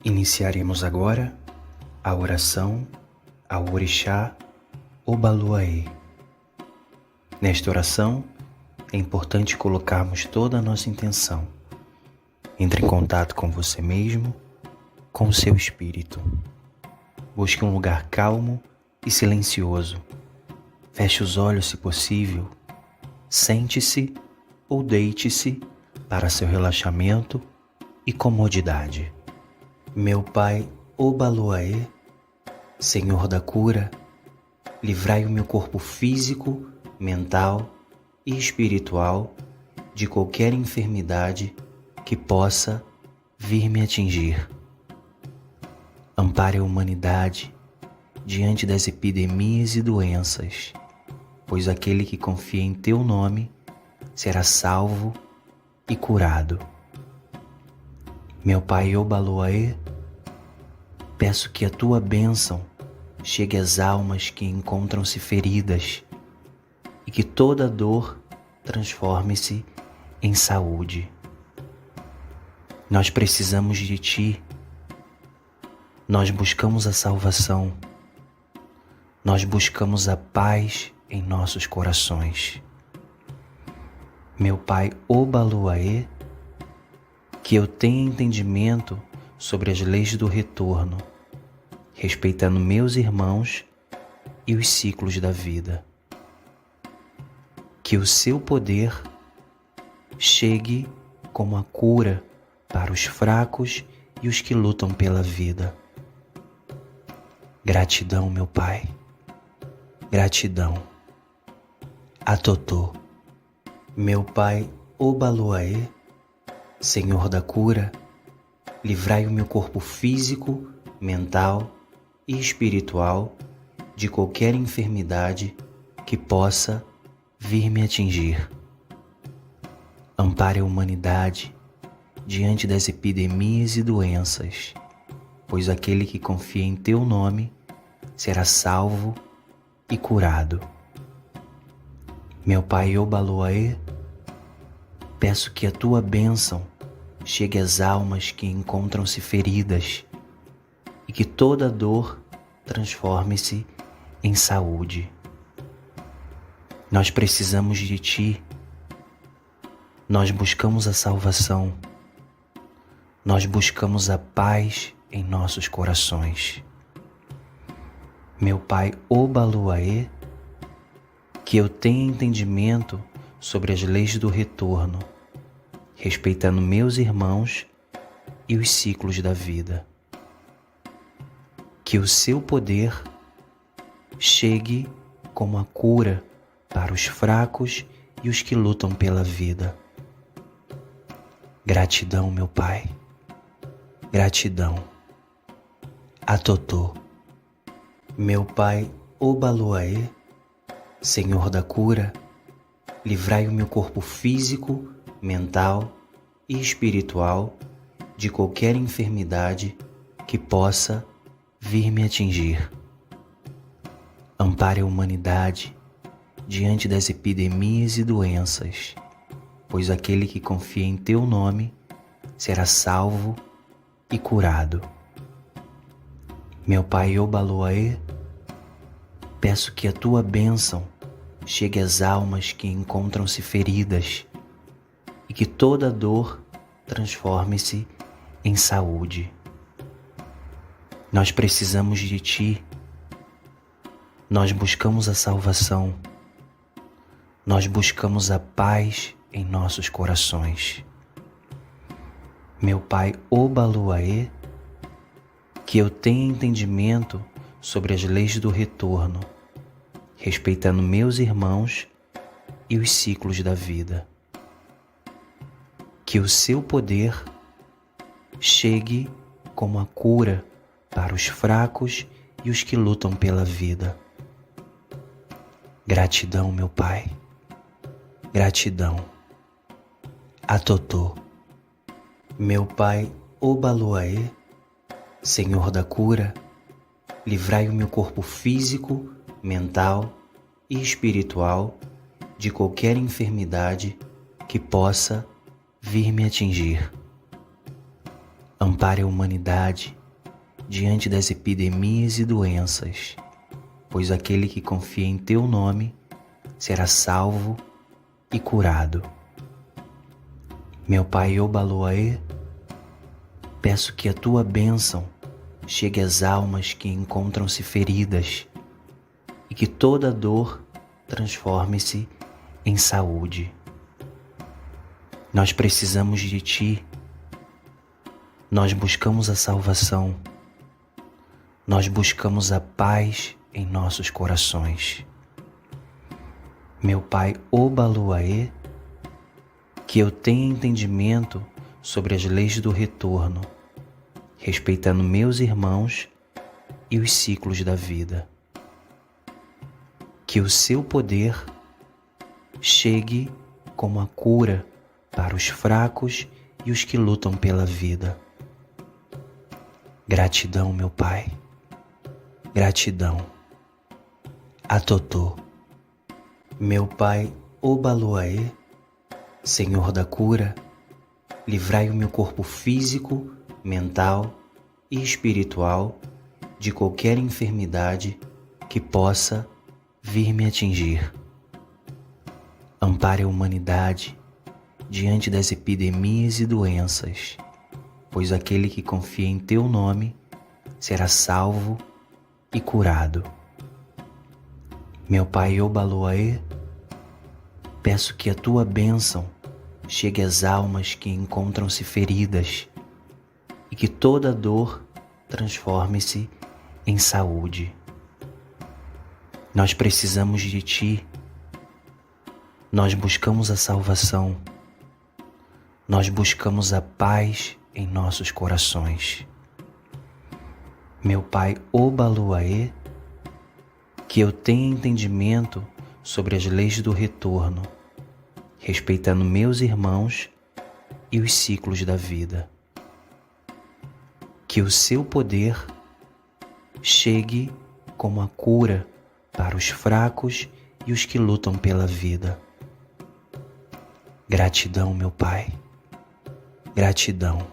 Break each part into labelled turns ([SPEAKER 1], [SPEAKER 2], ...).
[SPEAKER 1] Iniciaremos agora a oração ao Orixá Obaluaê. Nesta oração, é importante colocarmos toda a nossa intenção. Entre em contato com você mesmo, com o seu espírito. Busque um lugar calmo e silencioso. Feche os olhos se possível. Sente-se ou deite-se para seu relaxamento e comodidade. Meu Pai Obaluaê, Senhor da cura, livrai o meu corpo físico, mental e espiritual de qualquer enfermidade que possa vir me atingir. Ampare a humanidade diante das epidemias e doenças, pois aquele que confia em teu nome será salvo e curado. Meu Pai Obaluaê, peço que a tua bênção chegue às almas que encontram-se feridas e que toda dor transforme-se em saúde. Nós precisamos de ti. Nós buscamos a salvação. Nós buscamos a paz em nossos corações. Meu Pai Obaluaê, que eu tenha entendimento sobre as leis do retorno, respeitando meus irmãos e os ciclos da vida. Que o seu poder chegue como a cura para os fracos e os que lutam pela vida. Gratidão, meu Pai. Gratidão. Atotô. Meu Pai Obaluaê, Senhor da cura, livrai o meu corpo físico, mental e espiritual de qualquer enfermidade que possa vir me atingir. Ampare a humanidade diante das epidemias e doenças, pois aquele que confia em teu nome será salvo e curado. Meu Pai Obaluaê, peço que a tua bênção chegue às almas que encontram-se feridas e que toda dor transforme-se em saúde. Nós precisamos de ti. Nós buscamos a salvação. Nós buscamos a paz em nossos corações. Meu Pai Obaluaê, que eu tenha entendimento sobre as leis do retorno, respeitando meus irmãos e os ciclos da vida. Que o seu poder chegue como a cura para os fracos e os que lutam pela vida. Gratidão, meu Pai. Gratidão. Atotô. Meu Pai Obaluaê, Senhor da cura, livrai o meu corpo físico, mental e espiritual de qualquer enfermidade que possa vir me atingir. Ampare a humanidade diante das epidemias e doenças, pois aquele que confia em teu nome será salvo e curado. Meu Pai Obaluaê, peço que a tua bênção chegue às almas que encontram-se feridas e que toda dor transforme-se em saúde. Nós precisamos de ti. Nós buscamos a salvação. Nós buscamos a paz em nossos corações. Meu Pai Obaluaê, que eu tenha entendimento sobre as leis do retorno, respeitando meus irmãos e os ciclos da vida. Que o seu poder chegue como a cura para os fracos e os que lutam pela vida. Gratidão, meu Pai. Gratidão. Atotô. Meu Pai Obaluaê, Senhor da cura, livrai o meu corpo físico, mental e espiritual de qualquer enfermidade que possa vir me atingir. Ampare a humanidade diante das epidemias e doenças, pois aquele que confia em teu nome será salvo e curado. Meu Pai Obaloaê, peço que a tua bênção chegue às almas que encontram-se feridas e que toda dor transforme-se em saúde. Nós precisamos de ti. Nós buscamos a salvação. Nós buscamos a paz em nossos corações. Meu Pai Obaloaê, que eu tenha entendimento sobre as leis do retorno, respeitando meus irmãos e os ciclos da vida. Que o seu poder chegue como a cura para os fracos e os que lutam pela vida. Gratidão, meu Pai. Gratidão. Atotô. Meu Pai Obaloaê, Senhor da cura, livrai o meu corpo físico, mental e espiritual de qualquer enfermidade que possa vir me atingir. Ampare a humanidade diante das epidemias e doenças, pois aquele que confia em teu nome será salvo e curado. Meu Pai Obaloaê, peço que a tua bênção chegue às almas que encontram-se feridas e que toda dor transforme-se em saúde. Nós precisamos de ti. Nós buscamos a salvação. Nós buscamos a paz em nossos corações. Meu Pai Obaloaê, que eu tenha entendimento sobre as leis do retorno, respeitando meus irmãos e os ciclos da vida. Que o seu poder chegue como a cura para os fracos e os que lutam pela vida. Gratidão, meu Pai. Gratidão.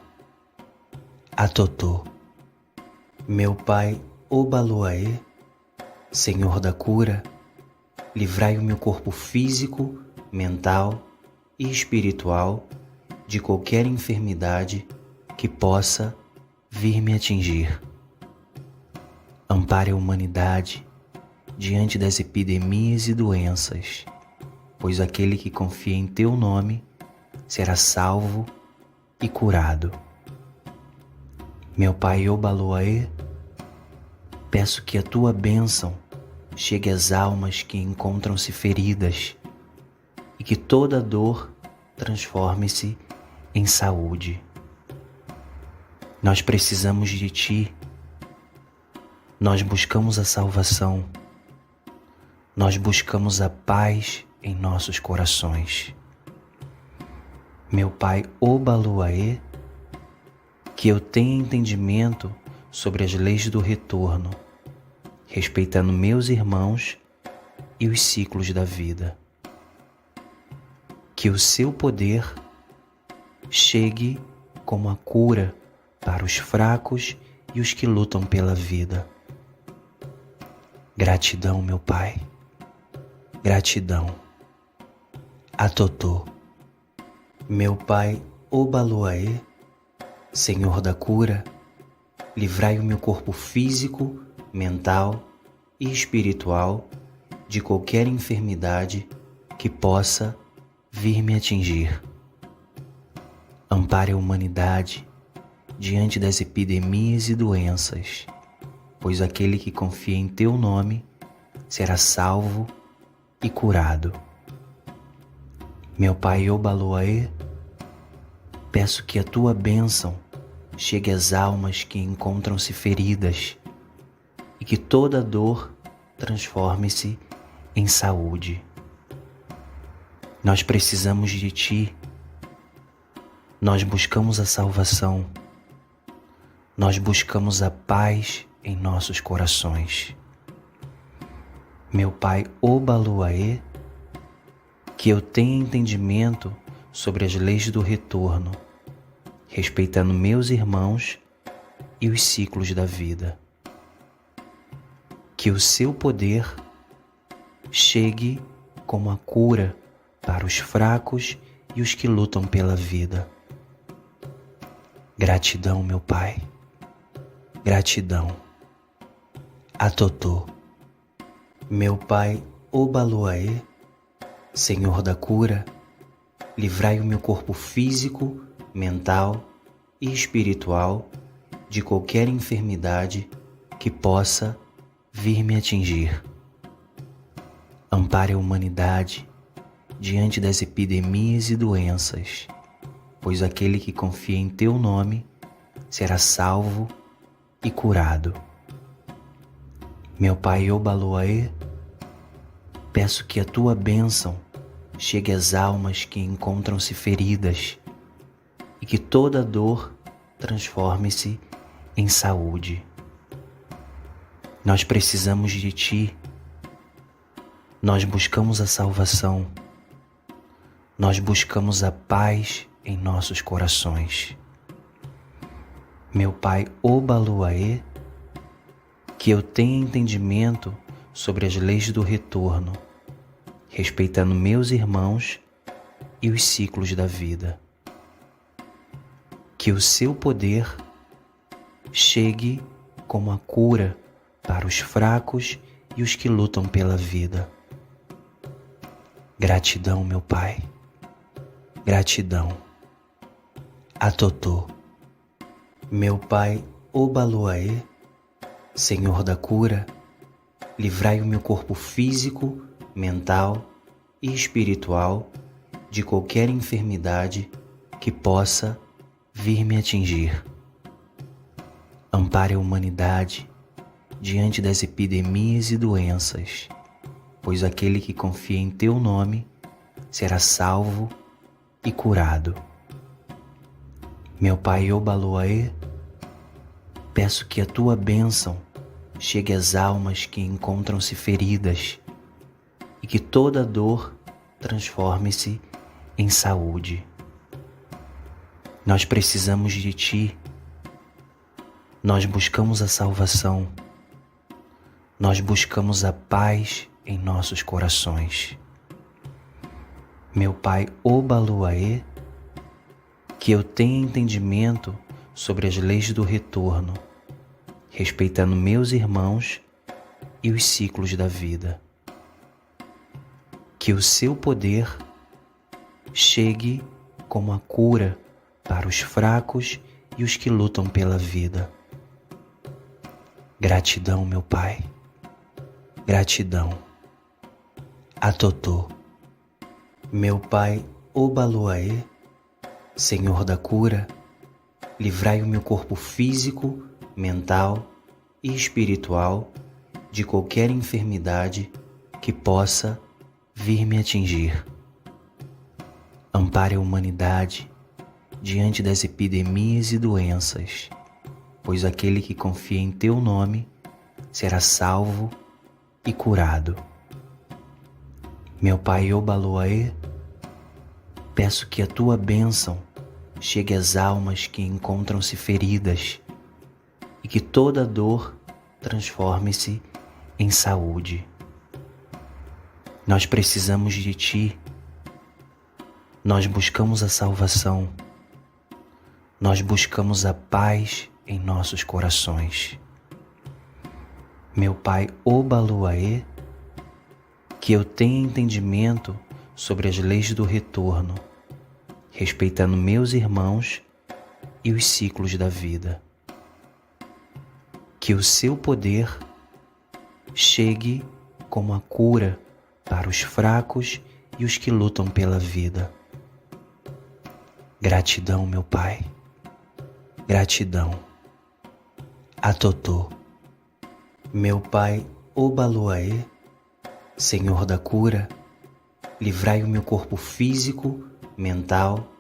[SPEAKER 1] Atotô. Meu Pai Obaloaê, Senhor da cura, livrai o meu corpo físico, mental e espiritual de qualquer enfermidade que possa vir me atingir. Ampare a humanidade diante das epidemias e doenças, pois aquele que confia em teu nome será salvo e curado. Meu Pai Obaloaê, peço que a tua bênção chegue às almas que encontram-se feridas e que toda dor transforme-se em saúde. Nós precisamos de ti. Nós buscamos a salvação. Nós buscamos a paz em nossos corações. Meu Pai Obaloaê, que eu tenha entendimento sobre as leis do retorno, respeitando meus irmãos e os ciclos da vida. Que o seu poder chegue como a cura para os fracos e os que lutam pela vida. Gratidão, meu Pai. Gratidão. Atotô. Meu Pai Obaloaê, Senhor da cura, livrai o meu corpo físico, mental e espiritual de qualquer enfermidade que possa vir me atingir. Ampare a humanidade diante das epidemias e doenças, pois aquele que confia em teu nome será salvo e curado. Meu Pai Obaloaê, peço que a tua bênção chegue às almas que encontram-se feridas e que toda dor transforme-se em saúde. Nós precisamos de ti. Nós buscamos a salvação. Nós buscamos a paz em nossos corações. Meu Pai Obaloaê, que eu tenha entendimento sobre as leis do retorno, respeitando meus irmãos e os ciclos da vida. Que o seu poder chegue como a cura para os fracos e os que lutam pela vida. Gratidão, meu Pai. Gratidão. Atotô. Meu Pai Obaloaê, Senhor da cura, livrai o meu corpo físico, mental e espiritual de qualquer enfermidade que possa vir me atingir. Ampare a humanidade diante das epidemias e doenças, pois aquele que confia em teu nome será salvo e curado. Meu Pai Obaloaê, peço que a tua bênção chegue às almas que encontram-se feridas e que toda dor transforme-se em saúde. Nós precisamos de ti. Nós buscamos a salvação. Nós buscamos a paz em nossos corações. Meu Pai Obaloaê, que eu tenha entendimento sobre as leis do retorno, respeitando meus irmãos e os ciclos da vida. Que o seu poder chegue como a cura para os fracos e os que lutam pela vida. Gratidão, meu Pai. Gratidão. Atotô. Meu Pai Obaloaê, Senhor da cura, livrai o meu corpo físico, mental e espiritual de qualquer enfermidade que possa vir me atingir. Ampare a humanidade diante das epidemias e doenças, pois aquele que confia em teu nome será salvo e curado. Meu Pai Obaloaê, peço que a tua bênção chegue às almas que encontram-se feridas e que toda dor transforme-se em saúde. Nós precisamos de ti. Nós buscamos a salvação. Nós buscamos a paz em nossos corações. Meu Pai Obaloaê, que eu tenha entendimento sobre as leis do retorno, respeitando meus irmãos e os ciclos da vida. Que o seu poder chegue como a cura para os fracos e os que lutam pela vida. Gratidão, meu Pai. Gratidão. Atotô. Meu Pai Obaloaê, Senhor da cura, livrai o meu corpo físico, mental e espiritual de qualquer enfermidade que possa vir me atingir. Ampare a humanidade diante das epidemias e doenças, pois aquele que confia em teu nome será salvo e curado. Meu Pai Obaloaê, peço que a tua bênção chegue às almas que encontram-se feridas e que toda dor transforme-se em saúde. Nós precisamos de ti. Nós buscamos a salvação. Nós buscamos a paz em nossos corações. Meu Pai Obaloaê, que eu tenha entendimento sobre as leis do retorno, respeitando meus irmãos e os ciclos da vida. Que o seu poder chegue como a cura para os fracos e os que lutam pela vida. Gratidão, meu Pai. Gratidão. Atotô. Meu Pai Obaloaê, Senhor da cura, livrai o meu corpo físico, mental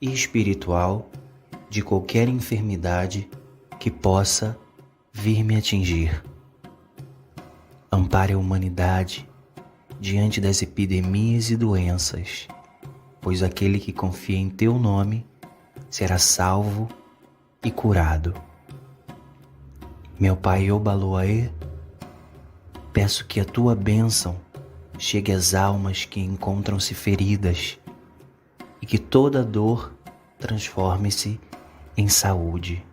[SPEAKER 1] e espiritual de qualquer enfermidade que possa vir me atingir. Ampare a humanidade diante das epidemias e doenças, pois aquele que confia em teu nome será salvo e curado. Meu Pai Obaloaê, peço que a tua bênção chegue às almas que encontram-se feridas e que toda dor transforme-se em saúde.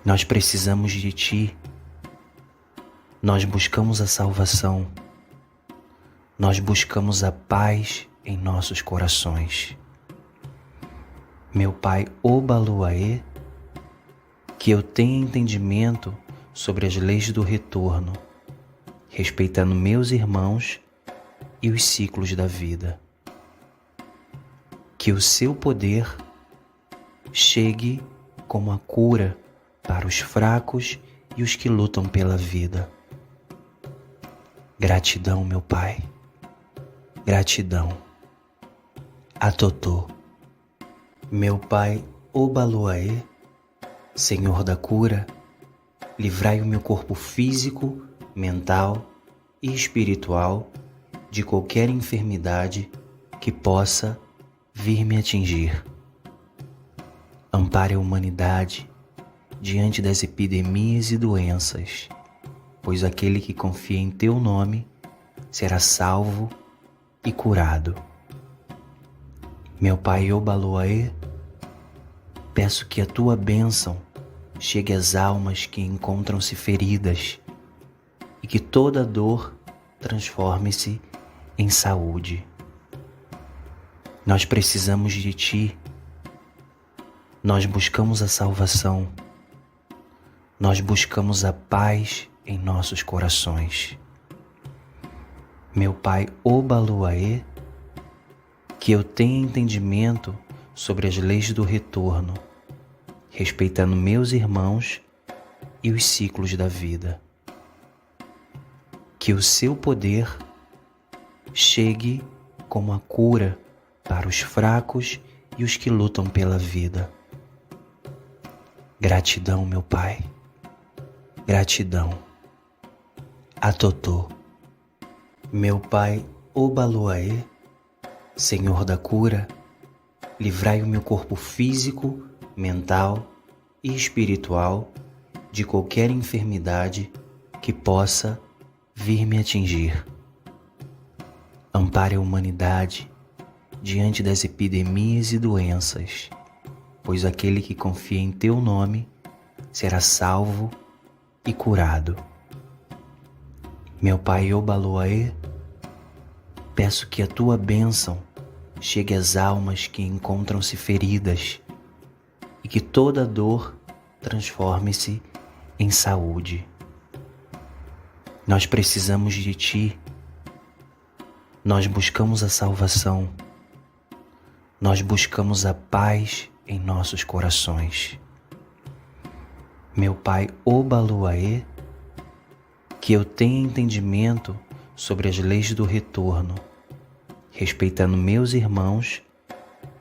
[SPEAKER 1] Nós precisamos de ti. Nós buscamos a salvação. Nós buscamos a paz em nossos corações. Meu Pai Obaloaê, que eu tenha entendimento sobre as leis do retorno, respeitando meus irmãos e os ciclos da vida. Que o seu poder chegue como a cura para os fracos e os que lutam pela vida. Gratidão, meu Pai. Gratidão. Atotô. Meu Pai Obaloaê, Senhor da cura, livrai o meu corpo físico, mental e espiritual de qualquer enfermidade que possa vir me atingir. Ampare a humanidade diante das epidemias e doenças, pois aquele que confia em teu nome será salvo e curado. Meu Pai Obaloaê, peço que a tua bênção chegue às almas que encontram-se feridas e que toda dor transforme-se em saúde. Nós precisamos de ti. Nós buscamos a salvação. Nós buscamos a paz em nossos corações. Meu Pai Obaloaê, que eu tenha entendimento sobre as leis do retorno, respeitando meus irmãos e os ciclos da vida. Que o seu poder chegue como a cura para os fracos e os que lutam pela vida. Gratidão, meu Pai. Gratidão. Atotô. Meu Pai Obaloaê, Senhor da cura, livrai o meu corpo físico, mental e espiritual de qualquer enfermidade que possa vir me atingir. Ampare a humanidade diante das epidemias e doenças, pois aquele que confia em teu nome será salvo e curado. Meu Pai Obaloaê, peço que a tua bênção chegue às almas que encontram-se feridas e que toda dor transforme-se em saúde. Nós precisamos de ti. Nós buscamos a salvação. Nós buscamos a paz em nossos corações. Meu Pai Obaloaê, que eu tenha entendimento sobre as leis do retorno, respeitando meus irmãos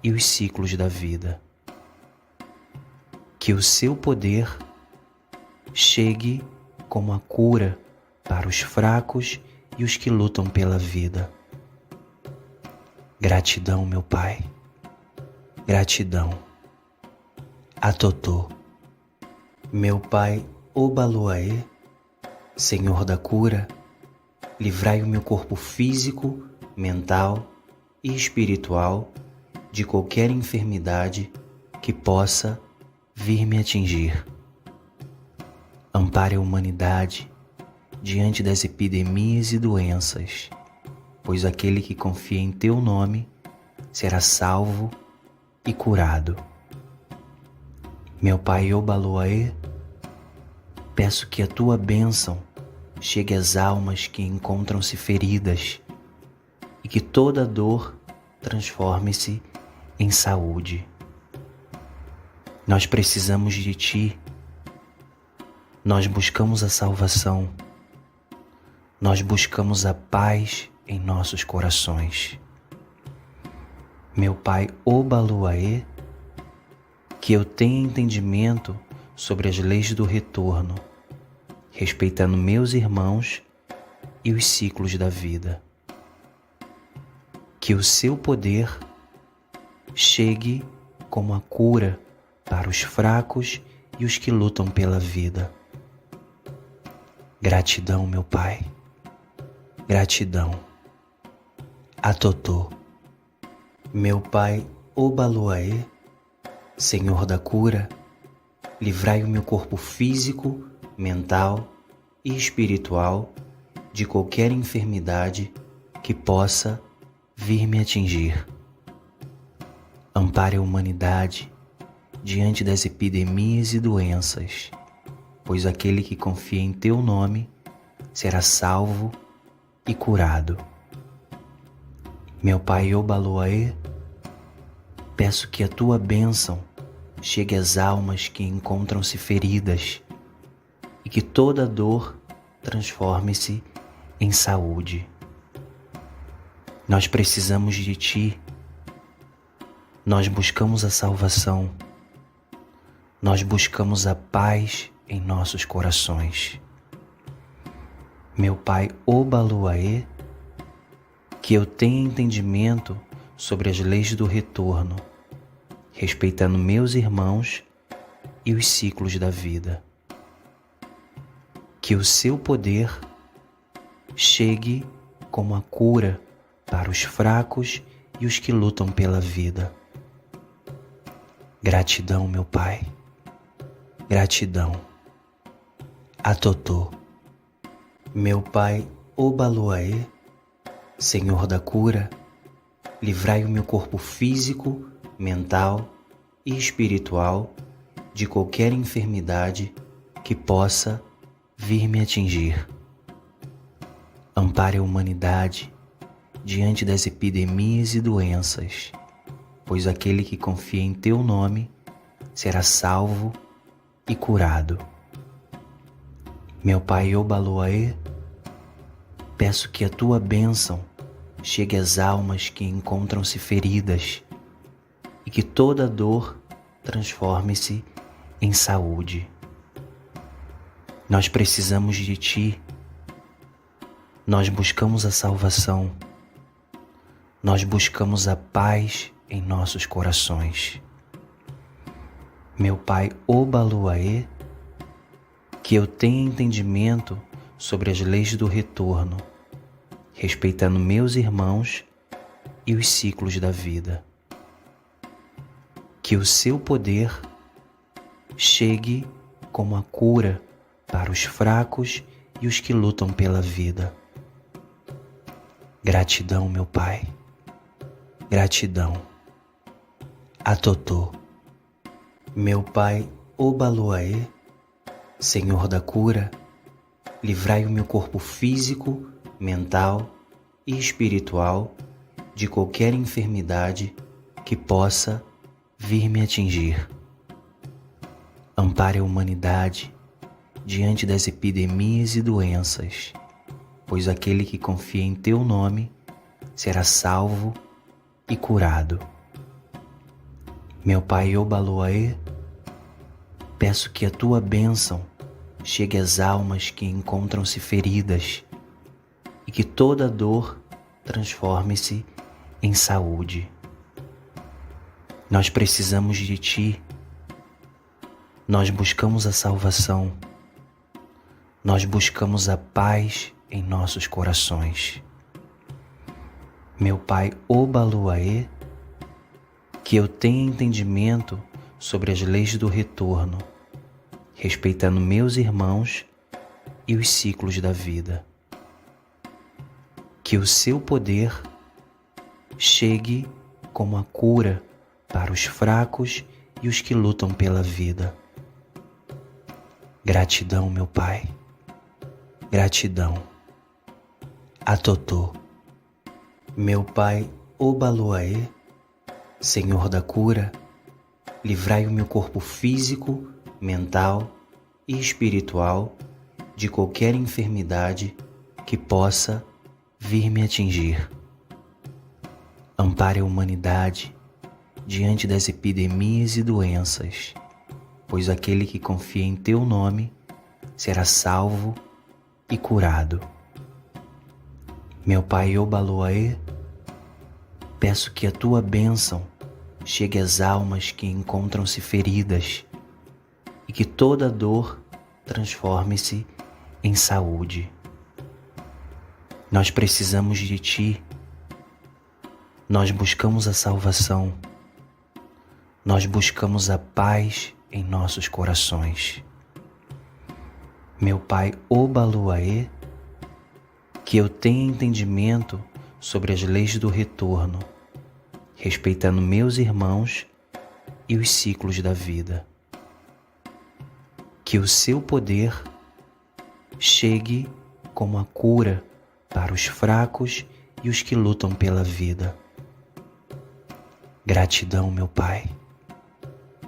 [SPEAKER 1] e os ciclos da vida. Que o seu poder chegue como a cura para os fracos e os que lutam pela vida. Gratidão, meu Pai. Gratidão. Atotô. Meu Pai Obaloaê, Senhor da cura, livrai o meu corpo físico, mental e espiritual de qualquer enfermidade que possa vir me atingir. Ampare a humanidade diante das epidemias e doenças, pois aquele que confia em teu nome será salvo e curado. Meu Pai Obaloaê, peço que a tua bênção chegue às almas que encontram-se feridas e que toda dor transforme-se em saúde. Nós precisamos de ti. Nós buscamos a salvação. Nós buscamos a paz em nossos corações. Meu Pai Obaloaê, que eu tenha entendimento sobre as leis do retorno, respeitando meus irmãos e os ciclos da vida. Que o seu poder chegue como a cura para os fracos e os que lutam pela vida. Gratidão, meu Pai. Gratidão. Atotô. Meu Pai Obaluaê, Senhor da cura, livrai o meu corpo físico, mental e espiritual de qualquer enfermidade que possa vir me atingir. Ampare a humanidade diante das epidemias e doenças, pois aquele que confia em teu nome será salvo e curado. Meu Pai Obaluaê, peço que a tua bênção chegue às almas que encontram-se feridas e que toda dor transforme-se em saúde. Nós precisamos de ti. Nós buscamos a salvação. Nós buscamos a paz em nossos corações. Meu Pai Obaluaê, que eu tenha entendimento sobre as leis do retorno, respeitando meus irmãos e os ciclos da vida. Que o seu poder chegue como a cura para os fracos e os que lutam pela vida. Gratidão, meu Pai. Gratidão. Atotô. Meu Pai Obaluaê, Senhor da cura, livrai o meu corpo físico, mental e espiritual de qualquer enfermidade que possa vir me atingir. Ampare a humanidade diante das epidemias e doenças, pois aquele que confia em teu nome será salvo e curado. Meu Pai Obaluaê, peço que a tua bênção chegue às almas que encontram-se feridas e que toda dor transforme-se em saúde. Nós precisamos de ti. Nós buscamos a salvação. Nós buscamos a paz em nossos corações. Meu Pai Obaluaê, que eu tenha entendimento sobre as leis do retorno, respeitando meus irmãos e os ciclos da vida. Que o seu poder chegue como a cura para os fracos e os que lutam pela vida. Gratidão, meu Pai. Gratidão. Atotô. Meu Pai Obaluaê, Senhor da cura, livrai o meu corpo físico, mental e espiritual de qualquer enfermidade que possa vir me atingir. Ampare a humanidade diante das epidemias e doenças, pois aquele que confia em teu nome será salvo e curado. Meu Pai Obaluaê, peço que a tua bênção chegue às almas que encontram-se feridas e que toda dor transforme-se em saúde. Nós precisamos de ti. Nós buscamos a salvação. Nós buscamos a paz em nossos corações. Meu Pai Obaluaê, que eu tenha entendimento sobre as leis do retorno, respeitando meus irmãos e os ciclos da vida. Que o seu poder chegue como a cura para os fracos e os que lutam pela vida. Gratidão, meu Pai. Gratidão. Atotô. Meu Pai Obaluaê, Senhor da cura, livrai o meu corpo físico, mental e espiritual de qualquer enfermidade que possa vir me atingir. Ampare a humanidade diante das epidemias e doenças, pois aquele que confia em teu nome será salvo e curado. Meu Pai Obaluaê, peço que a tua bênção chegue às almas que encontram-se feridas e que toda dor transforme-se em saúde. Nós precisamos de Ti. Nós buscamos a salvação. Nós buscamos a paz em nossos corações. Meu Pai Obaluaê, que eu tenha entendimento sobre as leis do retorno, respeitando meus irmãos e os ciclos da vida. Que o Seu poder chegue como a cura para os fracos e os que lutam pela vida. Gratidão, meu Pai.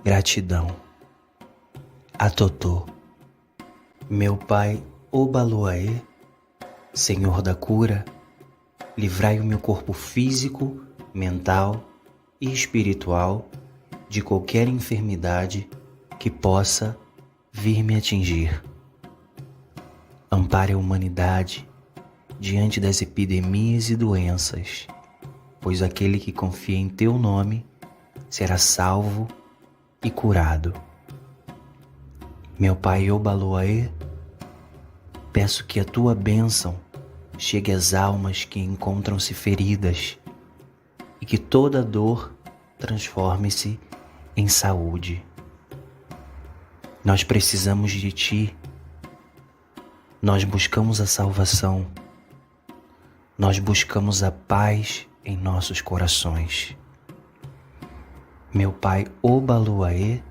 [SPEAKER 1] Gratidão. Atotô. Meu Pai Obaluaê, Senhor da cura, livrai o meu corpo físico, mental e espiritual de qualquer enfermidade que possa vir me atingir. Ampare a humanidade diante das epidemias e doenças, pois aquele que confia em Teu nome será salvo e curado. Meu Pai Obaluaê, peço que a Tua bênção chegue às almas que encontram-se feridas e que toda dor transforme-se em saúde. Nós precisamos de Ti. Nós buscamos a salvação. Nós buscamos a paz em nossos corações. Meu Pai Obaluaê,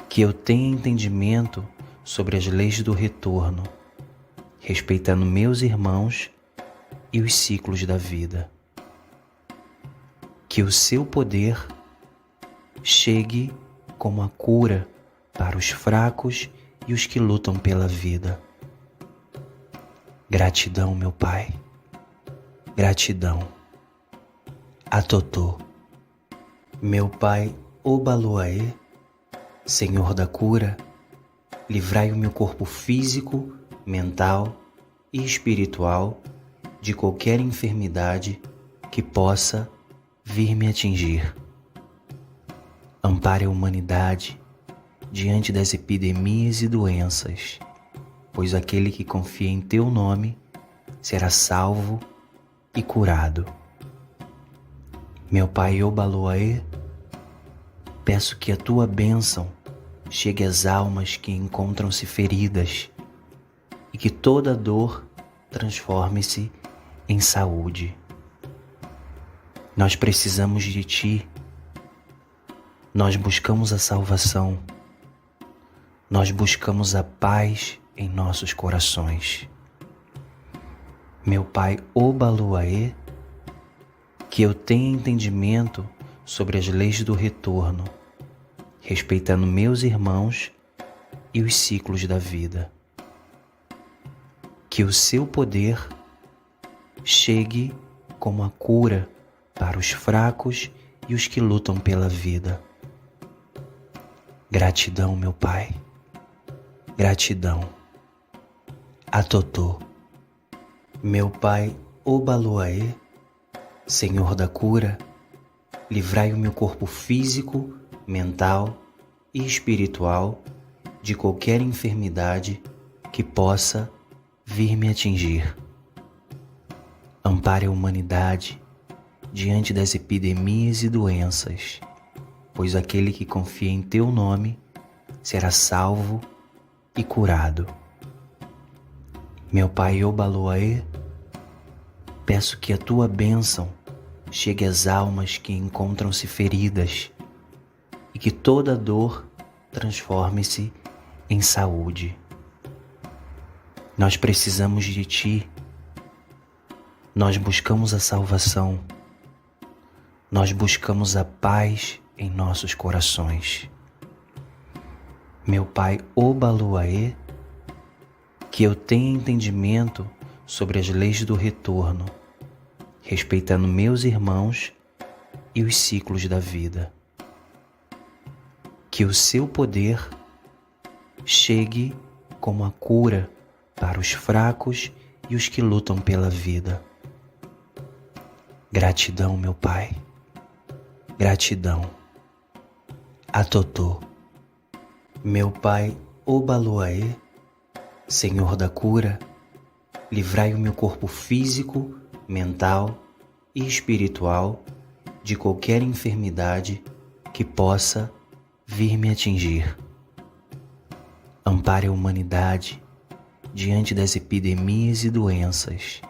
[SPEAKER 1] que eu tenha entendimento sobre as leis do retorno, respeitando meus irmãos e os ciclos da vida. Que o Seu poder chegue como a cura para os fracos e os que lutam pela vida. Gratidão, meu Pai. Gratidão. Atotô. Meu Pai Obaluaê, Senhor da cura, livrai o meu corpo físico, mental e espiritual de qualquer enfermidade que possa vir me atingir. Ampare a humanidade diante das epidemias e doenças, pois aquele que confia em Teu nome será salvo e curado. Meu Pai Obaluaê, peço que a Tua bênção chegue às almas que encontram-se feridas e que toda dor transforme-se em saúde. Nós precisamos de Ti. Nós buscamos a salvação. Nós buscamos a paz em nossos corações. Meu Pai Obaluaê, que eu tenha entendimento sobre as leis do retorno, respeitando meus irmãos e os ciclos da vida. Que o Seu poder chegue como a cura para os fracos e os que lutam pela vida. Gratidão, meu Pai. Gratidão. Atotô. Meu Pai Obaluaê, Senhor da cura, livrai o meu corpo físico, mental e espiritual de qualquer enfermidade que possa vir me atingir. Ampare a humanidade diante das epidemias e doenças, pois aquele que confia em Teu nome será salvo e curado. Meu Pai Obaluaê, peço que a Tua bênção chegue às almas que encontram-se feridas e que toda dor transforme-se em saúde. Nós precisamos de Ti. Nós buscamos a salvação. Nós buscamos a paz em nossos corações. Meu Pai Obaluaê, que eu tenha entendimento sobre as leis do retorno, respeitando meus irmãos e os ciclos da vida. Que o Seu poder chegue como a cura para os fracos e os que lutam pela vida. Gratidão, meu Pai. Gratidão a Totô. Meu Pai Obaloaê, Senhor da cura, livrai o meu corpo físico, mental e espiritual de qualquer enfermidade que possa vir me atingir. Ampare a humanidade diante das epidemias e doenças,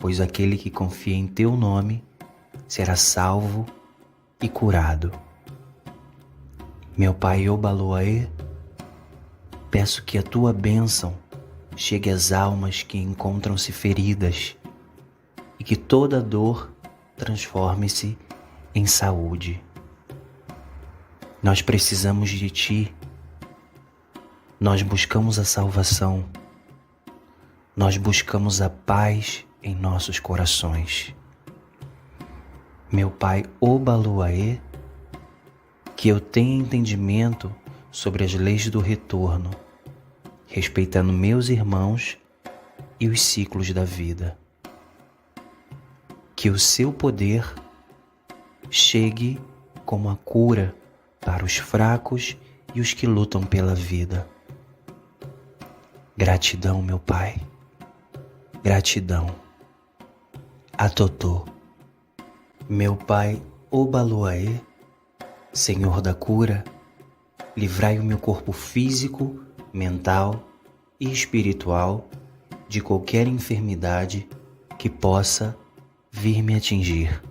[SPEAKER 1] pois aquele que confia em teu nome será salvo e curado. Meu Pai Obaloaê, peço que a tua bênção chegue às almas que encontram-se feridas e que toda dor transforme-se em saúde. Nós precisamos de ti. Nós buscamos a salvação. Nós buscamos a paz em nossos corações. Meu Pai Obaloaê, que eu tenha entendimento sobre as leis do retorno, respeitando meus irmãos e os ciclos da vida. Que o seu poder chegue como a cura para os fracos e os que lutam pela vida. Gratidão, meu Pai. Gratidão a Totô. Meu Pai Obaloaê, Senhor da cura, livrai o meu corpo físico, mental e espiritual de qualquer enfermidade que possa vir me atingir.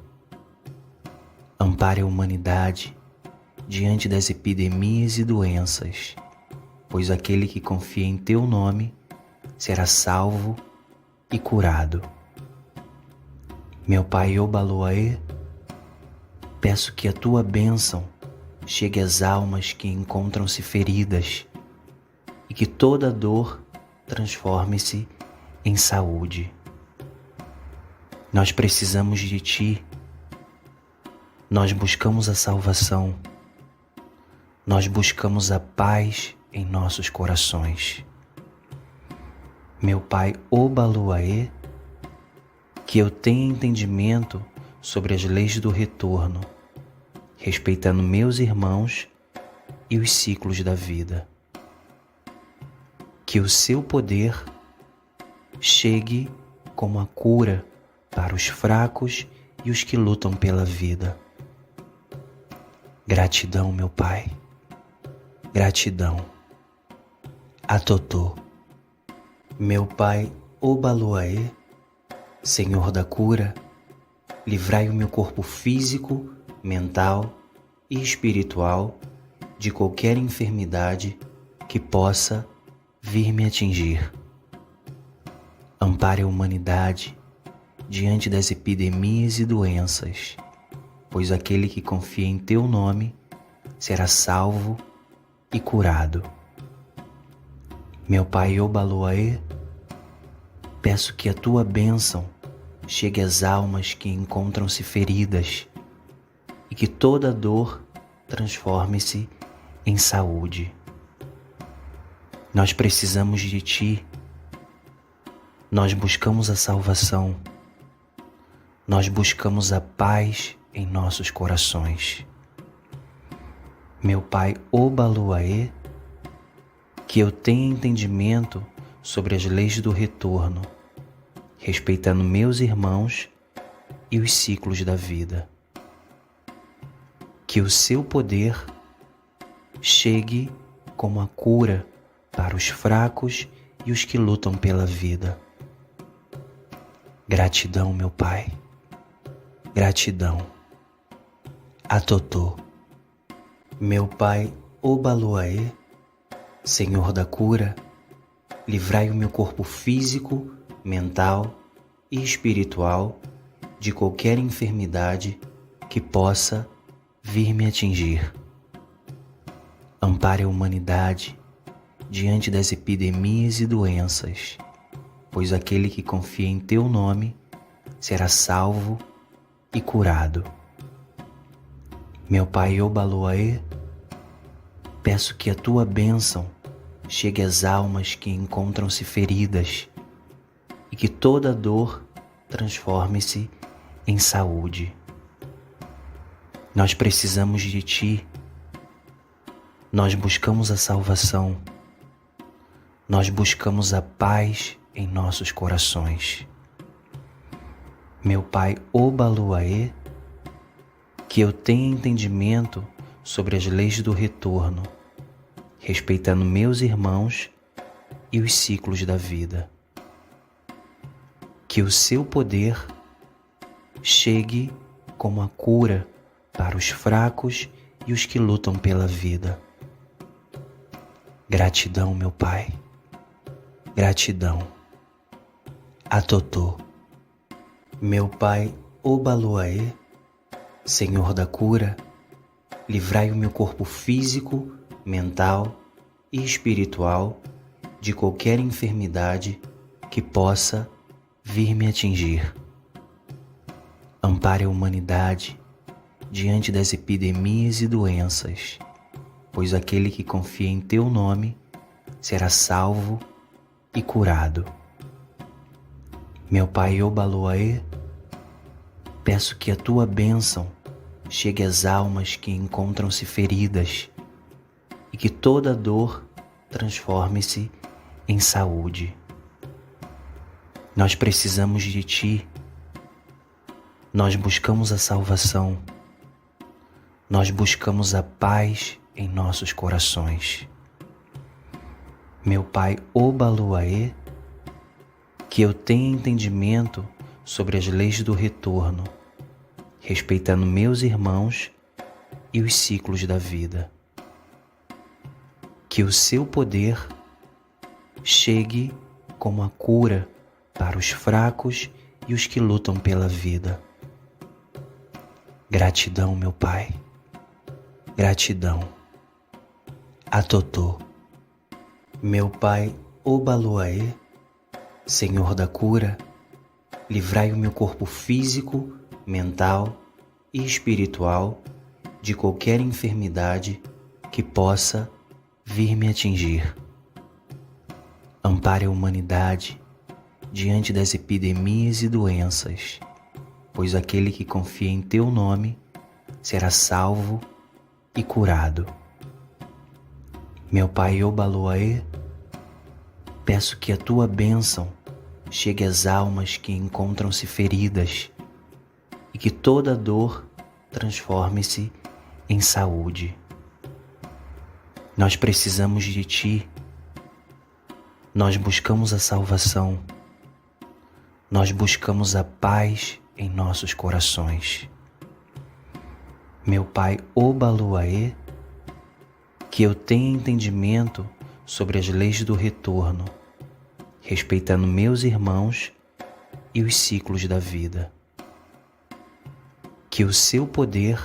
[SPEAKER 1] Ampare a humanidade diante das epidemias e doenças, pois aquele que confia em teu nome será salvo e curado. Meu Pai Obaloaê, peço que a tua bênção chegue às almas que encontram-se feridas e que toda dor transforme-se em saúde. Nós precisamos de ti. Nós buscamos a salvação. Nós buscamos a paz em nossos corações. Meu Pai Obaloaê, que eu tenha entendimento sobre as leis do retorno, respeitando meus irmãos e os ciclos da vida. Que o seu poder chegue como a cura para os fracos e os que lutam pela vida. Gratidão, meu Pai. Gratidão a Totô. Meu Pai Obaloaê, Senhor da cura, livrai o meu corpo físico, mental e espiritual de qualquer enfermidade que possa vir me atingir. Ampare a humanidade diante das epidemias e doenças, pois aquele que confia em teu nome será salvo e curado. Meu Pai Obaloaê, peço que a tua bênção chegue às almas que encontram-se feridas e que toda dor transforme-se em saúde. Nós precisamos de ti. Nós buscamos a salvação. Nós buscamos a paz em nossos corações. Meu Pai Obaloaê, que eu tenha entendimento sobre as leis do retorno, respeitando meus irmãos e os ciclos da vida. Que o seu poder chegue como a cura para os fracos e os que lutam pela vida. Gratidão, meu Pai. Gratidão a Totô. Meu Pai Obaloaê, Senhor da cura, livrai o meu corpo físico, mental e espiritual de qualquer enfermidade que possa vir me atingir. Ampare a humanidade diante das epidemias e doenças, pois aquele que confia em teu nome será salvo e curado. Meu Pai Obaloaê, peço que a tua bênção chegue às almas que encontram-se feridas e que toda dor transforme-se em saúde. Nós precisamos de Ti. Nós buscamos a salvação. Nós buscamos a paz em nossos corações. Meu Pai Obaluaê, que eu tenha entendimento sobre as leis do retorno, respeitando meus irmãos e os ciclos da vida. Que o Seu poder chegue como a cura para os fracos e os que lutam pela vida. Gratidão, meu Pai. Gratidão. Atotô. Meu Pai Obaluaê, Senhor da cura, livrai o meu corpo físico, mental e espiritual de qualquer enfermidade que possa vir me atingir. Ampare a humanidade diante das epidemias e doenças, pois aquele que confia em Teu nome será salvo e curado. Meu Pai Obaluaê, peço que a Tua bênção chegue às almas que encontram-se feridas e que toda dor transforme-se em saúde. Nós precisamos de Ti. Nós buscamos a salvação. Nós buscamos a paz em nossos corações. Meu Pai Obaluaê, que eu tenha entendimento sobre as leis do retorno, respeitando meus irmãos e os ciclos da vida. Que o Seu poder chegue como a cura para os fracos e os que lutam pela vida. Gratidão, meu Pai. Gratidão. Atotô. Meu Pai Obaluaê, Senhor da cura, livrai o meu corpo físico, mental e espiritual de qualquer enfermidade que possa vir me atingir. Ampare a humanidade diante das epidemias e doenças, pois aquele que confia em Teu nome será salvo e curado. Meu Pai Obaluaê, peço que a Tua bênção chegue às almas que encontram-se feridas e que toda dor transforme-se em saúde. Nós precisamos de Ti. Nós buscamos a salvação. Nós buscamos a paz em nossos corações. Meu Pai Obaluaê, que eu tenha entendimento sobre as leis do retorno, respeitando meus irmãos e os ciclos da vida. Que o Seu poder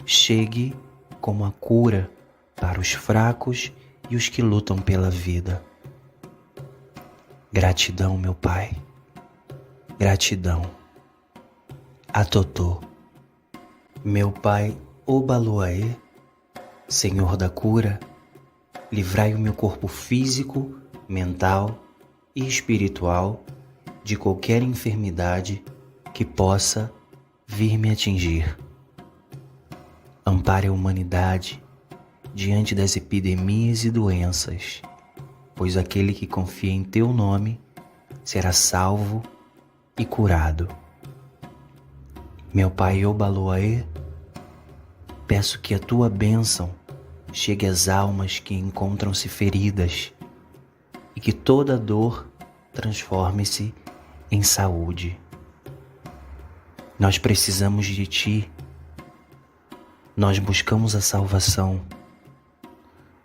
[SPEAKER 1] chegue como a cura para os fracos e os que lutam pela vida. Gratidão, meu Pai. Gratidão. Atotô. Meu Pai Obaluaê, Senhor da cura, livrai o meu corpo físico, mental e espiritual de qualquer enfermidade que possa vir me atingir. Ampare a humanidade diante das epidemias e doenças, pois aquele que confia em Teu nome será salvo e curado. Meu Pai Obaluaê, peço que a Tua bênção chegue às almas que encontram-se feridas e que toda dor transforme-se em saúde. Nós precisamos de Ti. Nós buscamos a salvação.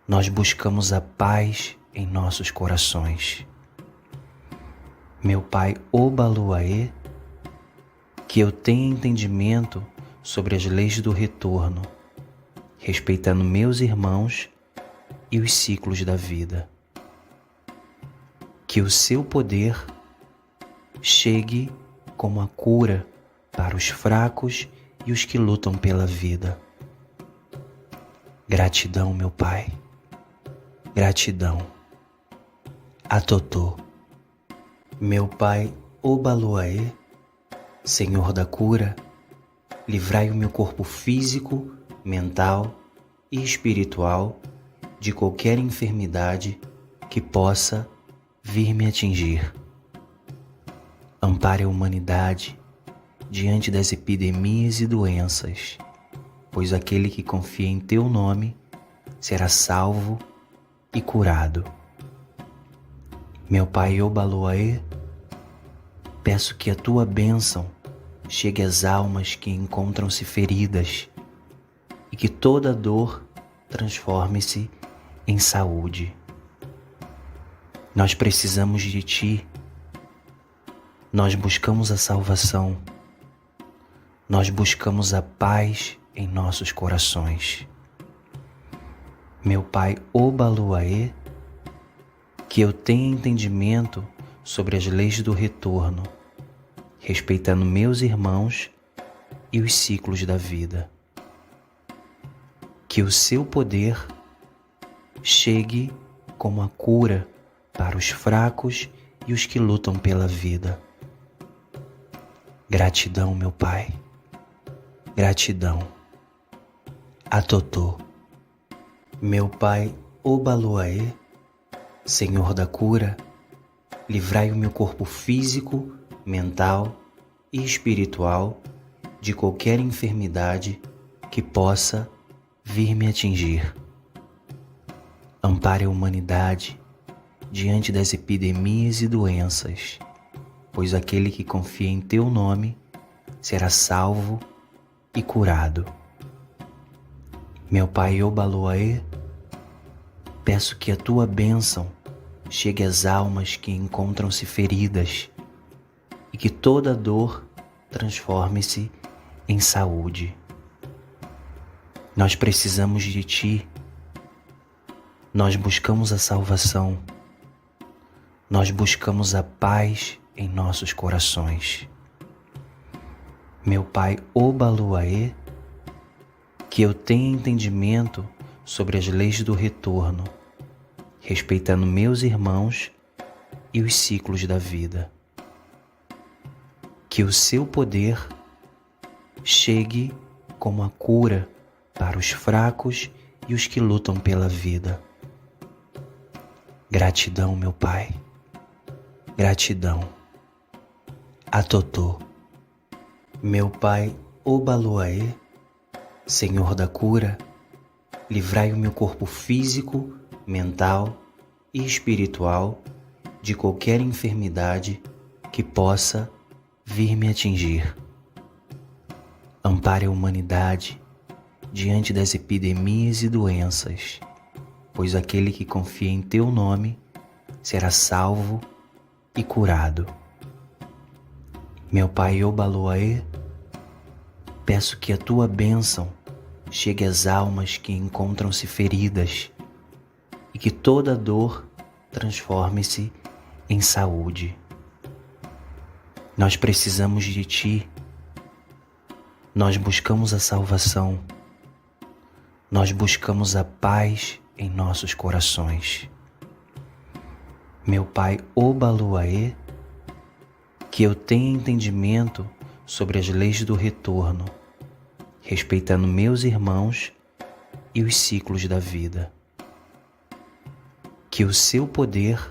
[SPEAKER 1] Nós buscamos a paz em nossos corações. Meu Pai Obaluaê, que eu tenha entendimento sobre as leis do retorno, respeitando meus irmãos e os ciclos da vida. Que o Seu poder chegue como a cura para os fracos e os que lutam pela vida. Gratidão, meu Pai. Gratidão. Atotô. Meu Pai Obaluaê, Senhor da cura, livrai o meu corpo físico, mental e espiritual de qualquer enfermidade que possa vir me atingir. Ampare a humanidade diante das epidemias e doenças, pois aquele que confia em teu nome será salvo e curado. Meu Pai Obaloaê, peço que a tua bênção chegue às almas que encontram-se feridas e que toda dor transforme-se em saúde. Nós precisamos de ti. Nós buscamos a salvação. Nós buscamos a paz em nossos corações. Meu Pai Obaloaê, que eu tenha entendimento sobre as leis do retorno, respeitando meus irmãos e os ciclos da vida. Que o seu poder chegue como a cura para os fracos e os que lutam pela vida. Gratidão, meu Pai. Gratidão. Atotô. Meu Pai Obaloaê, Senhor da cura, livrai o meu corpo físico, mental e espiritual de qualquer enfermidade que possa vir me atingir. Ampare a humanidade diante das epidemias e doenças, pois aquele que confia em teu nome será salvo e curado. Meu Pai Obaloaê, peço que a tua bênção chegue às almas que encontram-se feridas e que toda dor transforme-se em saúde. Nós precisamos de ti. Nós buscamos a salvação. Nós buscamos a paz em nossos corações. Meu Pai Obaloaê, que eu tenha entendimento sobre as leis do retorno, respeitando meus irmãos e os ciclos da vida. Que o seu poder chegue como a cura para os fracos e os que lutam pela vida. Gratidão, meu Pai. Gratidão. Atotô. Meu Pai Obaloaê, Senhor da cura, livrai o meu corpo físico, mental e espiritual de qualquer enfermidade que possa vir me atingir. Ampare a humanidade diante das epidemias e doenças, pois aquele que confia em teu nome será salvo e curado. Meu Pai Obaloaê, peço que a tua bênção chegue às almas que encontram-se feridas e que toda dor transforme-se em saúde. Nós precisamos de ti. Nós buscamos a salvação. Nós buscamos a paz em nossos corações. Meu Pai Obaloaê, que eu tenha entendimento sobre as leis do retorno, respeitando meus irmãos e os ciclos da vida. Que o seu poder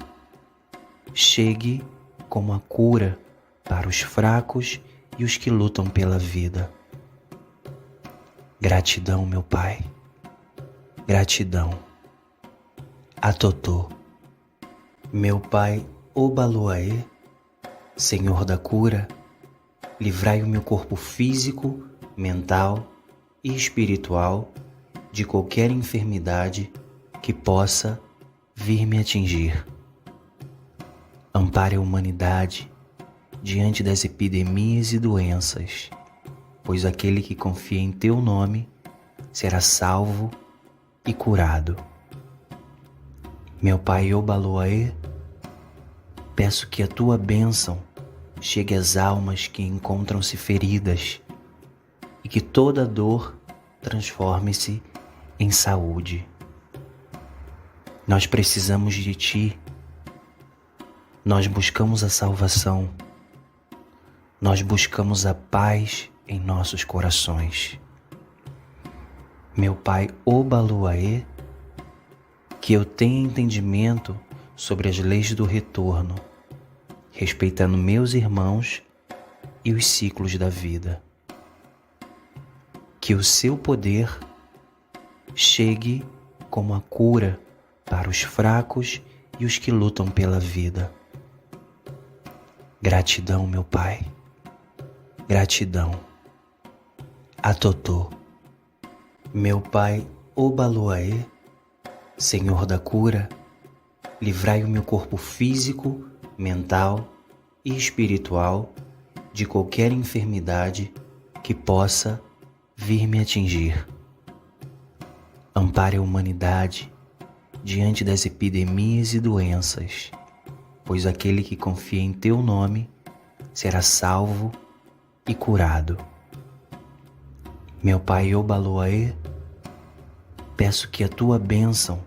[SPEAKER 1] chegue como a cura para os fracos e os que lutam pela vida. Gratidão, meu Pai. Gratidão. Atotô. Meu Pai Obaloaê, Senhor da cura, livrai o meu corpo físico, mental e espiritual de qualquer enfermidade que possa vir me atingir. Ampare a humanidade diante das epidemias e doenças, pois aquele que confia em teu nome será salvo e curado. Meu Pai Obaloaê, peço que a tua bênção chegue às almas que encontram-se feridas e que toda dor transforme-se em saúde. Nós precisamos de ti. Nós buscamos a salvação. Nós buscamos a paz em nossos corações. Meu Pai Obaluaê, que eu tenha entendimento sobre as leis do retorno, respeitando meus irmãos e os ciclos da vida. Que o seu poder chegue como a cura para os fracos e os que lutam pela vida. Gratidão, meu Pai. Gratidão. Atotô. Meu Pai Obaluaê, Senhor da cura, livrai o meu corpo físico, mental e espiritual de qualquer enfermidade que possa vir me atingir. Ampare a humanidade diante das epidemias e doenças, pois aquele que confia em teu nome será salvo e curado. Meu Pai Obaluaê, peço que a tua bênção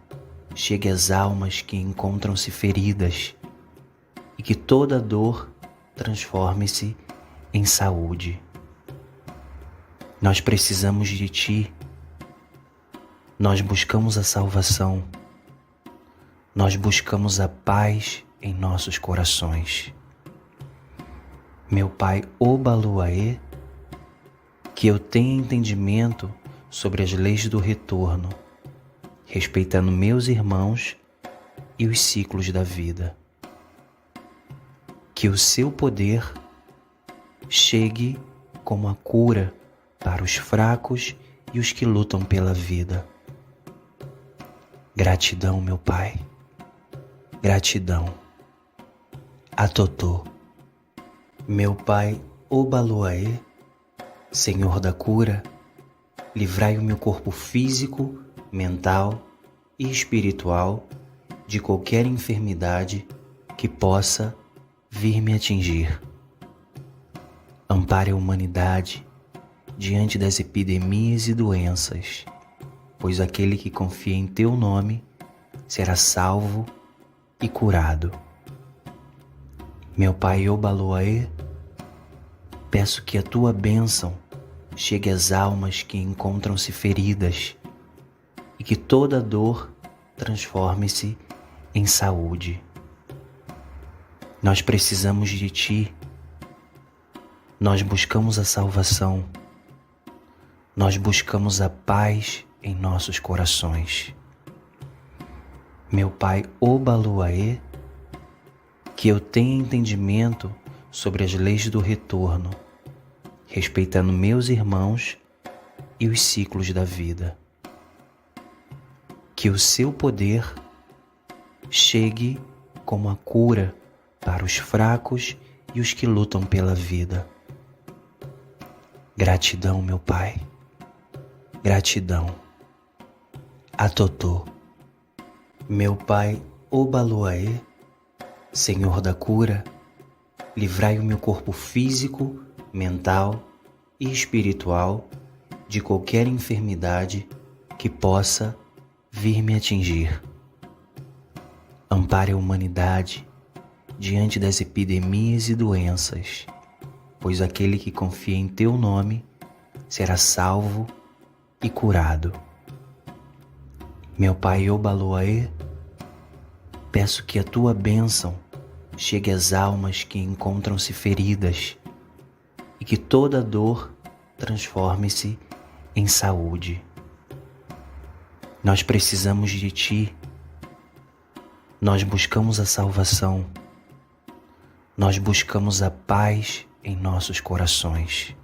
[SPEAKER 1] chegue às almas que encontram-se feridas e que toda dor transforme-se em saúde. Nós precisamos de ti. Nós buscamos a salvação. Nós buscamos a paz em nossos corações. Meu Pai Obaluaê, que eu tenha entendimento sobre as leis do retorno, respeitando meus irmãos e os ciclos da vida. Que o seu poder chegue como a cura para os fracos e os que lutam pela vida. Gratidão, meu Pai. Gratidão. Atotô. Meu Pai Obaluaê, Senhor da cura, livrai o meu corpo físico, mental e espiritual de qualquer enfermidade que possa vir me atingir. Ampare a humanidade diante das epidemias e doenças, pois aquele que confia em teu nome será salvo e curado. Meu Pai Obaluaê, peço que a tua bênção chegue às almas que encontram-se feridas e que toda dor transforme-se em saúde. Nós precisamos de ti. Nós buscamos a salvação. Nós buscamos a paz em nossos corações. Meu Pai Obaluaê, que eu tenha entendimento sobre as leis do retorno, respeitando meus irmãos e os ciclos da vida. Que o seu poder chegue como a cura para os fracos e os que lutam pela vida. Gratidão, meu Pai. Gratidão. Atotô. Meu Pai Obaluaê, Senhor da cura, livrai o meu corpo físico, mental e espiritual de qualquer enfermidade que possa vir me atingir. Ampare a humanidade diante das epidemias e doenças, pois aquele que confia em teu nome será salvo e curado. Meu Pai Obaluaê, peço que a tua bênção chegue às almas que encontram-se feridas e que toda dor transforme-se em saúde. Nós precisamos de ti. Nós buscamos a salvação. Nós buscamos a paz em nossos corações.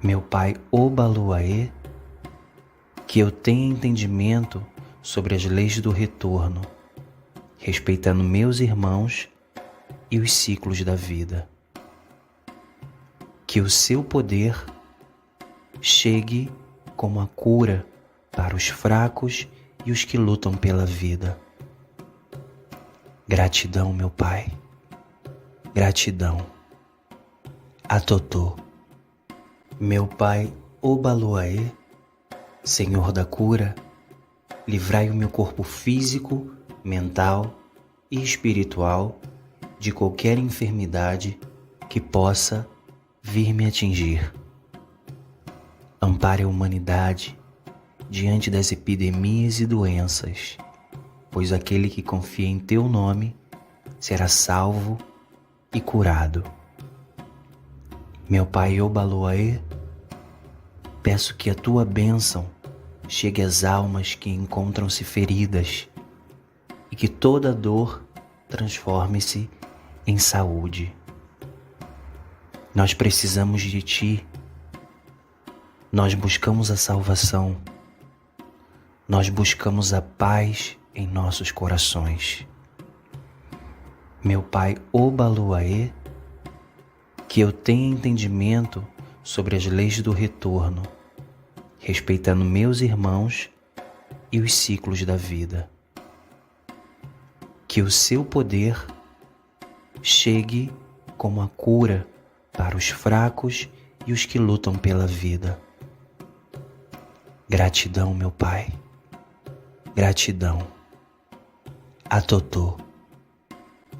[SPEAKER 1] Meu Pai Obaluaê, que eu tenha entendimento sobre as leis do retorno, respeitando meus irmãos e os ciclos da vida. Que o seu poder chegue como a cura para os fracos e os que lutam pela vida. Gratidão, meu Pai. Gratidão. Atotô. Meu Pai Obaluaê, Senhor da cura, livrai o meu corpo físico, mental e espiritual de qualquer enfermidade que possa vir me atingir. Ampare a humanidade diante das epidemias e doenças, pois aquele que confia em teu nome será salvo e curado. Meu Pai Obaloaê, peço que a tua bênção chegue às almas que encontram-se feridas e que toda dor transforme-se em saúde. Nós precisamos de ti. Nós buscamos a salvação. Nós buscamos a paz em nossos corações. Meu Pai Obaloaê, que eu tenha entendimento sobre as leis do retorno, respeitando meus irmãos e os ciclos da vida. Que o seu poder chegue como a cura para os fracos e os que lutam pela vida. Gratidão, meu Pai. Gratidão. Atotô.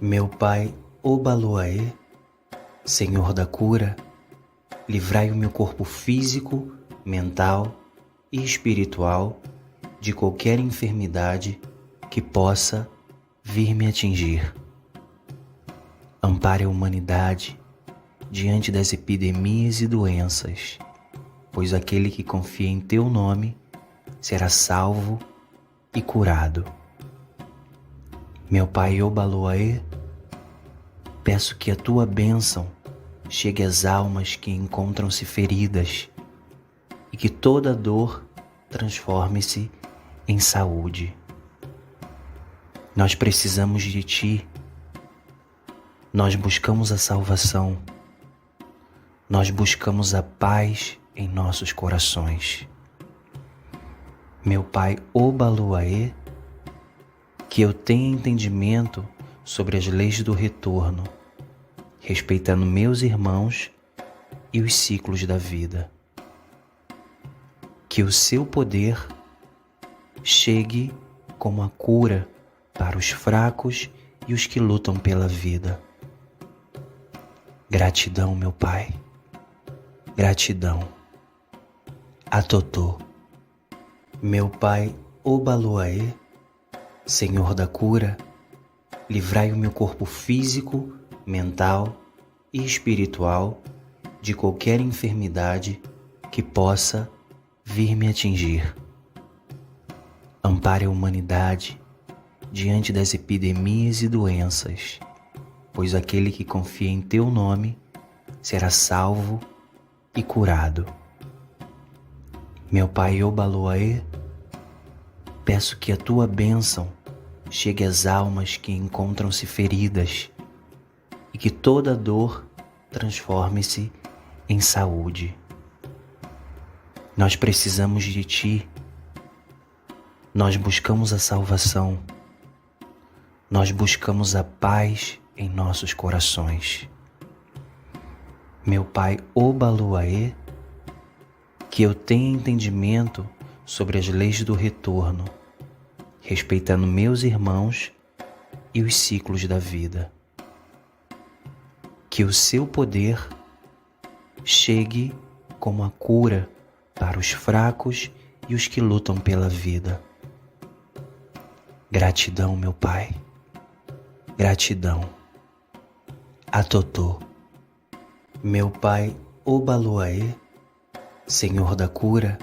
[SPEAKER 1] Meu Pai Obaloaê, Senhor da cura, livrai o meu corpo físico, mental e espiritual de qualquer enfermidade que possa vir me atingir. Ampare a humanidade diante das epidemias e doenças, pois aquele que confia em teu nome será salvo e curado. Meu Pai Obaloaê, peço que a tua bênção chegue às almas que encontram-se feridas e que toda dor transforme-se em saúde. Nós precisamos de ti. Nós buscamos a salvação. Nós buscamos a paz em nossos corações. Meu Pai Obaloaê, que eu tenha entendimento sobre as leis do retorno, respeitando meus irmãos e os ciclos da vida. Que o seu poder chegue como a cura para os fracos e os que lutam pela vida. Gratidão, meu Pai. Gratidão. Atotô. Meu Pai Obaloaê, Senhor da cura, livrai o meu corpo físico, mental e espiritual de qualquer enfermidade que possa vir me atingir. Ampare a humanidade diante das epidemias e doenças, pois aquele que confia em teu nome será salvo e curado. Meu Pai Obaloaê, peço que a tua bênção chegue às almas que encontram-se feridas e que toda dor transforme-se em saúde. Nós precisamos de ti. Nós buscamos a salvação. Nós buscamos a paz em nossos corações. Meu Pai Obaloaê, que eu tenha entendimento sobre as leis do retorno, respeitando meus irmãos e os ciclos da vida. Que o seu poder chegue como a cura para os fracos e os que lutam pela vida. Gratidão, meu Pai. Gratidão. Atotô. Meu Pai Obaloaê, Senhor da cura,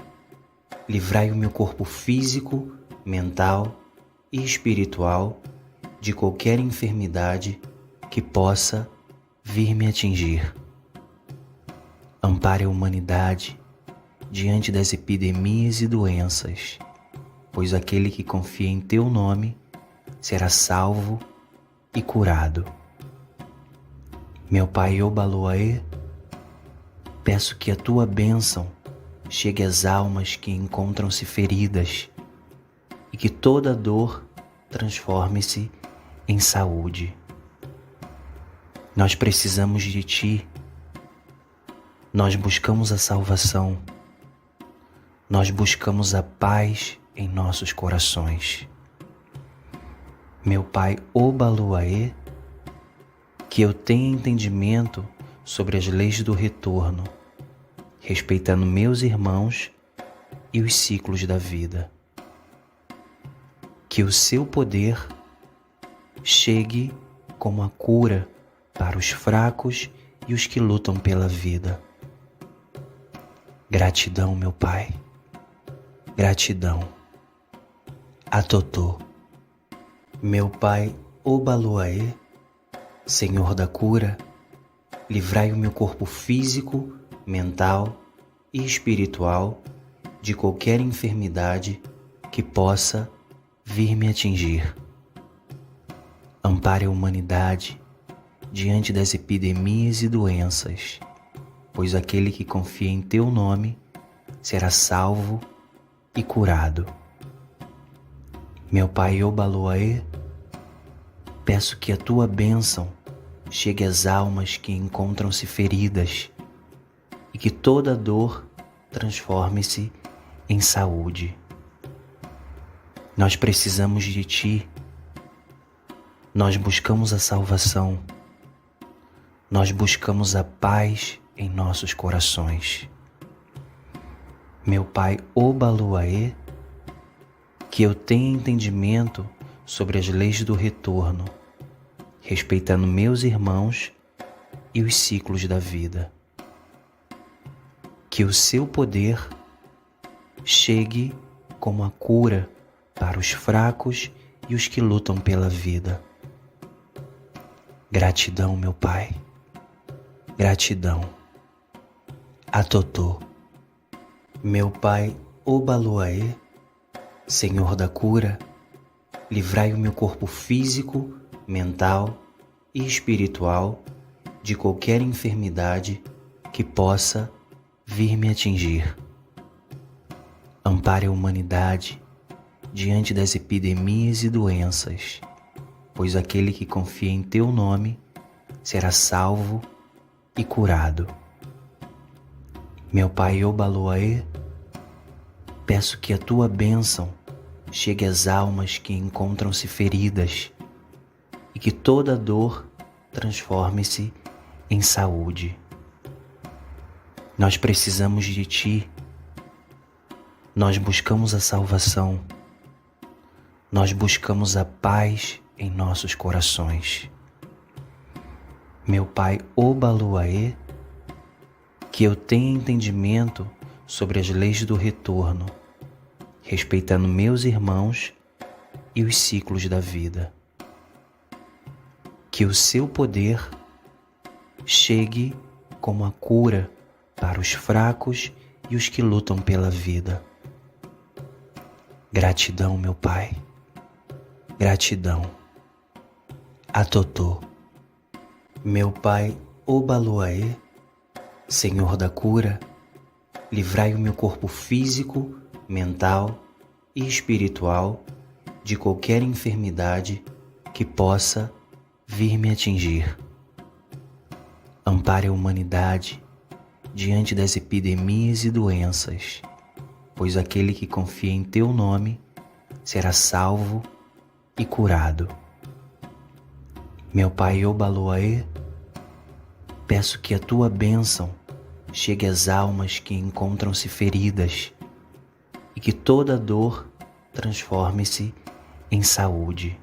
[SPEAKER 1] livrai o meu corpo físico, mental e espiritual de qualquer enfermidade que possa vir me atingir. Ampare a humanidade diante das epidemias e doenças, pois aquele que confia em teu nome será salvo e curado. Meu Pai Obaloaê, peço que a tua bênção chegue às almas que encontram-se feridas e que toda dor transforme-se em saúde. Nós precisamos de ti. Nós buscamos a salvação. Nós buscamos a paz em nossos corações. Meu Pai Obaloaê, que eu tenha entendimento sobre as leis do retorno, respeitando meus irmãos e os ciclos da vida. Que o seu poder chegue como a cura para os fracos e os que lutam pela vida. Gratidão, meu Pai. Gratidão. Atotô. Meu Pai Obaluaê, Senhor da cura, livrai o meu corpo físico, mental e espiritual de qualquer enfermidade que possa vir me atingir. Ampare a humanidade diante das epidemias e doenças, pois aquele que confia em teu nome será salvo e curado. Meu Pai Obaluaê, peço que a tua bênção chegue às almas que encontram-se feridas e que toda dor transforme-se em saúde. Nós precisamos de ti. Nós buscamos a salvação. Nós buscamos a paz em nossos corações. Meu Pai Obaluaê, que eu tenha entendimento sobre as leis do retorno, respeitando meus irmãos e os ciclos da vida. Que o seu poder chegue como a cura para os fracos e os que lutam pela vida. Gratidão, meu Pai. Gratidão. Atotô. Meu Pai Obaluaê, Senhor da cura, livrai o meu corpo físico, mental e espiritual de qualquer enfermidade que possa vir me atingir. Ampare a humanidade diante das epidemias e doenças, pois aquele que confia em teu nome será salvo e curado. Meu Pai Obaluaê, peço que a tua bênção chegue às almas que encontram-se feridas e que toda dor transforme-se em saúde. Nós precisamos de ti. Nós buscamos a salvação. Nós buscamos a paz em nossos corações. Meu Pai Obaluaê, que eu tenha entendimento sobre as leis do retorno, respeitando meus irmãos e os ciclos da vida. Que o seu poder chegue como a cura para os fracos e os que lutam pela vida. Gratidão, meu Pai. Gratidão. Atotô. Meu Pai Obaluaê, Senhor da cura, livrai o meu corpo físico, mental e espiritual de qualquer enfermidade que possa vir me atingir. Ampare a humanidade diante das epidemias e doenças, pois aquele que confia em teu nome será salvo e curado. Meu Pai Obaluaê, peço que a tua bênção chegue às almas que encontram-se feridas e que toda dor transforme-se em saúde.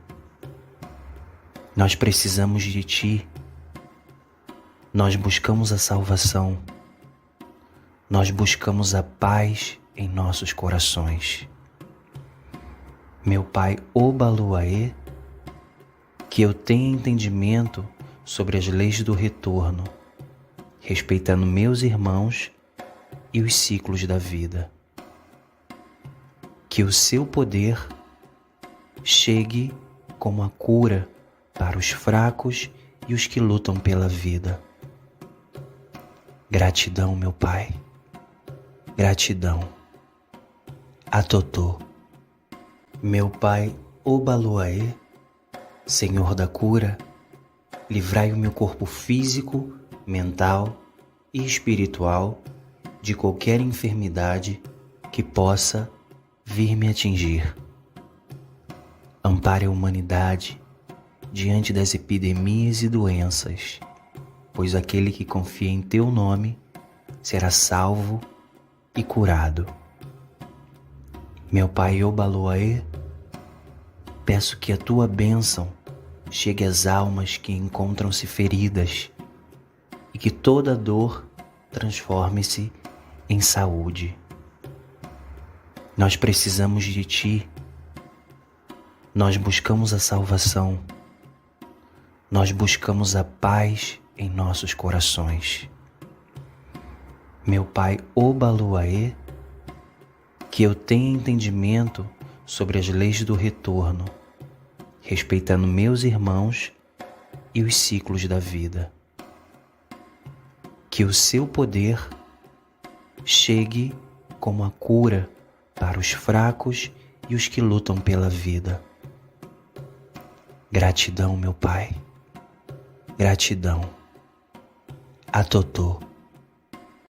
[SPEAKER 1] Nós precisamos de ti. Nós buscamos a salvação. Nós buscamos a paz em nossos corações. Meu Pai Obaluaê, que eu tenha entendimento sobre as leis do retorno, respeitando meus irmãos e os ciclos da vida. Que o seu poder chegue como a cura para os fracos e os que lutam pela vida. Gratidão, meu Pai. Gratidão. Atotô. Meu Pai Obaluaê, Senhor da cura, livrai o meu corpo físico, mental e espiritual de qualquer enfermidade que possa vir me atingir. Ampare a humanidade diante das epidemias e doenças, pois aquele que confia em teu nome será salvo e curado. Meu Pai Obaloaê, peço que a tua bênção chegue às almas que encontram-se feridas e que toda dor transforme-se em saúde. Nós precisamos de ti. Nós buscamos a salvação. Nós buscamos a paz em nossos corações. Meu Pai Obaloaê, que eu tenha entendimento sobre as leis do retorno, respeitando meus irmãos e os ciclos da vida. Que o seu poder chegue como a cura para os fracos e os que lutam pela vida. Gratidão, meu Pai. Gratidão. Atotô.